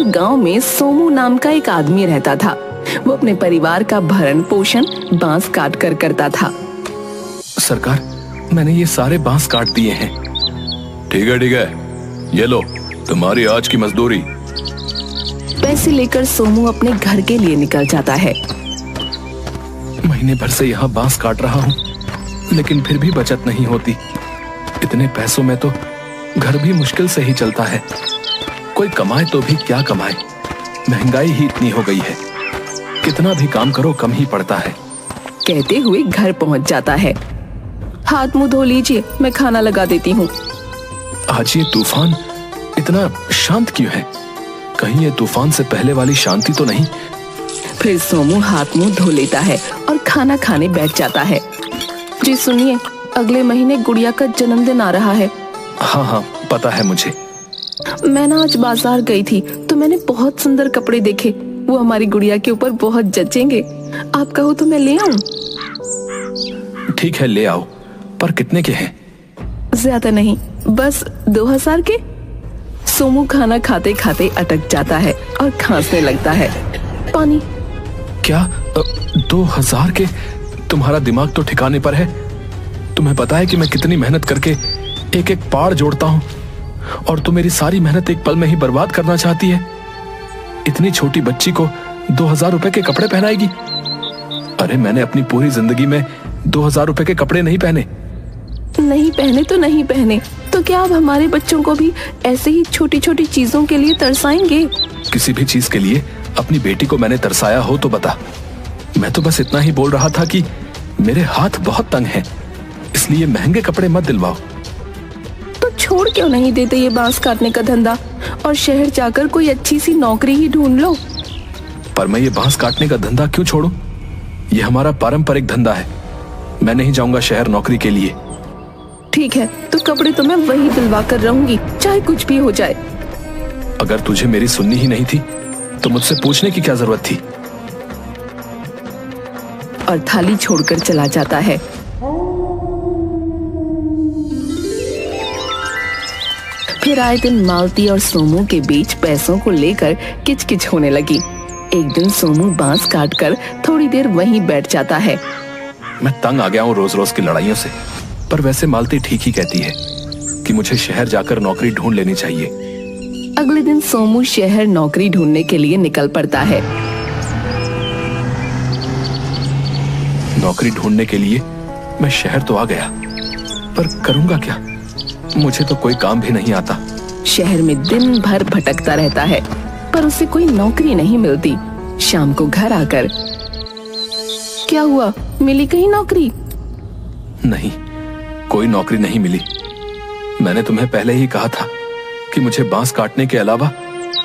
दूर गांव में सोमू नाम का एक आदमी रहता था। वो अपने परिवार का भरण पोषण बांस काट कर करता था। सरकार, मैंने ये सारे बांस काट दिए हैं। ठीक है, ये लो तुम्हारी आज की मजदूरी। पैसे लेकर सोमू अपने घर के लिए निकल जाता है। महीने भर से यहाँ बांस काट रहा हूँ, लेकिन फिर भी बचत नहीं होती। इतने पैसों में तो घर भी मुश्किल से ही चलता है। कोई कमाए तो भी क्या कमाए, महंगाई ही इतनी हो गई है। कितना भी काम करो कम ही पड़ता है। कहते हुए घर पहुंच जाता है। हाथ मुंह धो लीजिए, मैं खाना लगा देती हूँ। आज ये तूफान इतना शांत क्यों है? कहीं ये तूफान से पहले वाली शांति तो नहीं? फिर सोमू हाथ मुंह धो लेता है और खाना खाने बैठ जाता है। जी सुनिए, अगले महीने गुड़िया का जन्मदिन आ रहा है। हाँ, पता है मुझे। मैं ना आज बाजार गई थी तो मैंने बहुत सुंदर कपड़े देखे। वो हमारी गुड़िया के ऊपर बहुत जचेंगे। आप कहो तो मैं ले आऊं? ठीक है, ले आओ, पर कितने के हैं? ज्यादा नहीं, बस 2000 के। सोमू खाना खाते खाते अटक जाता है और खांसने लगता है। पानी। क्या 2000 के? तुम्हारा दिमाग तो ठिकाने पर है? तुम्हें पता है कि मैं कितनी मेहनत करके एक एक पाड़ जोड़ता हूँ, और तू मेरी सारी मेहनत एक पल में ही बर्बाद करना चाहती है? इतनी छोटी बच्ची को 2000 रुपए के कपड़े पहनाएगी? अरे मैंने अपनी पूरी जिंदगी में 2000 रुपए के कपड़े नहीं पहने। नहीं पहने तो नहीं पहने, तो क्या आप हमारे बच्चों को भी ऐसे ही छोटी छोटी चीजों के लिए तरसाएंगे? किसी भी चीज के लिए अपनी बेटी को मैंने तरसाया हो तो बता। मैं तो बस इतना ही बोल रहा था कि मेरे हाथ बहुत तंग हैं, इसलिए महंगे कपड़े मत दिलवाओ। तो छोड़ क्यों नहीं देते ये बांस काटने का धंधा और शहर जाकर कोई अच्छी सी नौकरी ही ढूंढ लो? पर मैं ये बांस काटने का धंधा क्यों छोड़ूं? ये हमारा पारंपरिक धंधा है। मैं नहीं जाऊंगा शहर नौकरी के लिए। ठीक है, तो कपड़े तो मैं वही दिलवा कर रहूंगी, चाहे कुछ भी हो जाए। अगर तुझे मेरी सुननी ही नहीं थी तो मुझसे पूछने की क्या जरूरत थी? और थाली छोड़कर चला जाता है। फिर आए दिन मालती और सोमू के बीच पैसों को लेकर किचकिच होने लगी। एक दिन सोमू बांस काटकर थोड़ी देर वहीं बैठ जाता है। मैं तंग आ गया हूँ रोज रोज की लड़ाइयों से। पर वैसे मालती ठीक ही कहती है कि मुझे शहर जाकर नौकरी ढूंढ लेनी चाहिए। अगले दिन सोमू शहर नौकरी ढूंढने के लिए निकल पड़ता है। नौकरी ढूंढने के लिए मैं शहर तो आ गया, पर करूंगा क्या? मुझे तो कोई काम भी नहीं आता। शहर में दिन भर भटकता रहता है, पर उसे कोई नौकरी नहीं मिलती। शाम को घर आकर, क्या हुआ, मिली कहीं नौकरी? नहीं, कोई नौकरी नहीं मिली। मैंने तुम्हें पहले ही कहा था कि मुझे बांस काटने के अलावा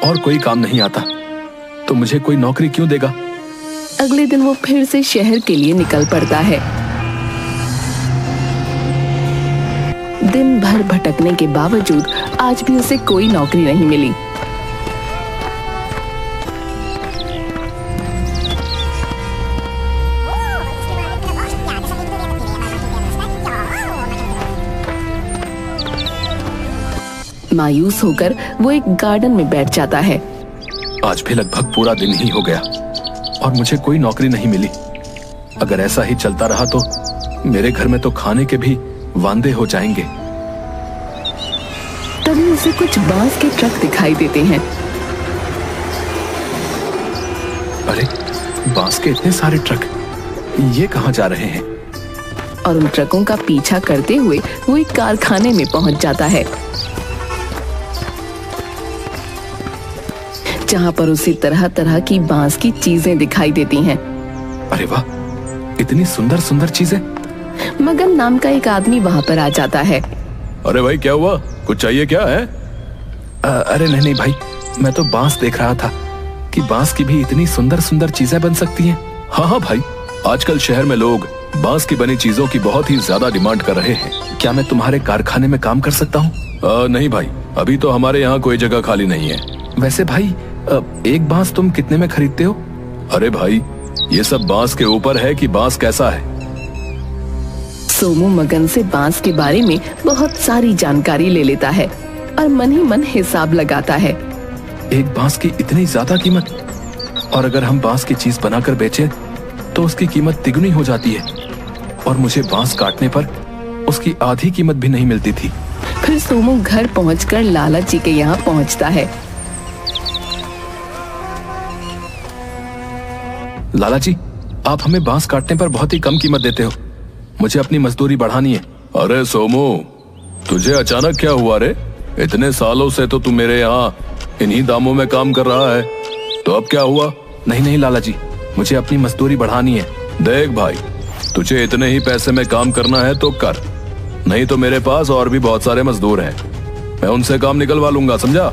और कोई काम नहीं आता, तो मुझे कोई नौकरी क्यों देगा? अगले दिन वो फिर से शहर के लिए निकल पड़ता है। दिन भर भटकने के बावजूद आज भी उसे कोई नौकरी नहीं मिली। मायूस होकर वो एक गार्डन में बैठ जाता है। आज भी लगभग पूरा दिन ही हो गया और मुझे कोई नौकरी नहीं मिली। अगर ऐसा ही चलता रहा तो मेरे घर में तो खाने के भी वांदे हो जाएंगे। तभी उसे कुछ बांस के ट्रक दिखाई देते हैं। अरे, बांस के इतने सारे ट्रक, ये कहाँ जा रहे हैं? और उन ट्रकों का पीछा करते हुए वो एक कारखाने में पहुंच जाता है, जहां पर उसे तरह तरह की बांस की चीजें दिखाई देती हैं। अरे वाह, इतनी सुंदर सुंदर चीजें। मगन नाम का एक आदमी वहां पर आ जाता है। अरे भाई, क्या हुआ? कुछ चाहिए क्या है? अरे नहीं भाई, मैं तो बांस देख रहा था कि बांस की भी इतनी सुंदर सुंदर चीजें बन सकती हैं। हाँ भाई, आजकल शहर में लोग बांस की बनी चीजों की बहुत ही ज्यादा डिमांड कर रहे हैं। क्या मैं तुम्हारे कारखाने में काम कर सकता हूँ? नहीं भाई, अभी तो हमारे यहाँ कोई जगह खाली नहीं है। वैसे भाई, एक बांस तुम कितने में खरीदते हो? अरे भाई, ये सब बांस के ऊपर है कि बांस कैसा है। सोमू मगन से बांस के बारे में बहुत सारी जानकारी ले लेता है और मन ही मन हिसाब लगाता है। एक बांस की इतनी ज्यादा कीमत, और अगर हम बांस की चीज बनाकर बेचें तो उसकी कीमत तिगुनी हो जाती है, और मुझे बांस काटने पर उसकी आधी कीमत भी नहीं मिलती थी। फिर सोमू घर पहुंचकर लाला जी के यहाँ पहुंचता है। लाला जी, आप हमें बांस काटने पर बहुत ही कम कीमत देते हो, मुझे अपनी मजदूरी बढ़ानी है। अरे सोमू, तुझे अचानक क्या हुआ रे? इतने सालों से तो तू मेरे यहाँ इन्हीं दामों में काम कर रहा है, तो अब क्या हुआ? नहीं लाला जी, मुझे अपनी मजदूरी बढ़ानी है। देख भाई, तुझे इतने ही पैसे में काम करना है तो कर, नहीं तो मेरे पास और भी बहुत सारे मजदूर हैं, मैं उनसे काम निकलवा लूंगा, समझा?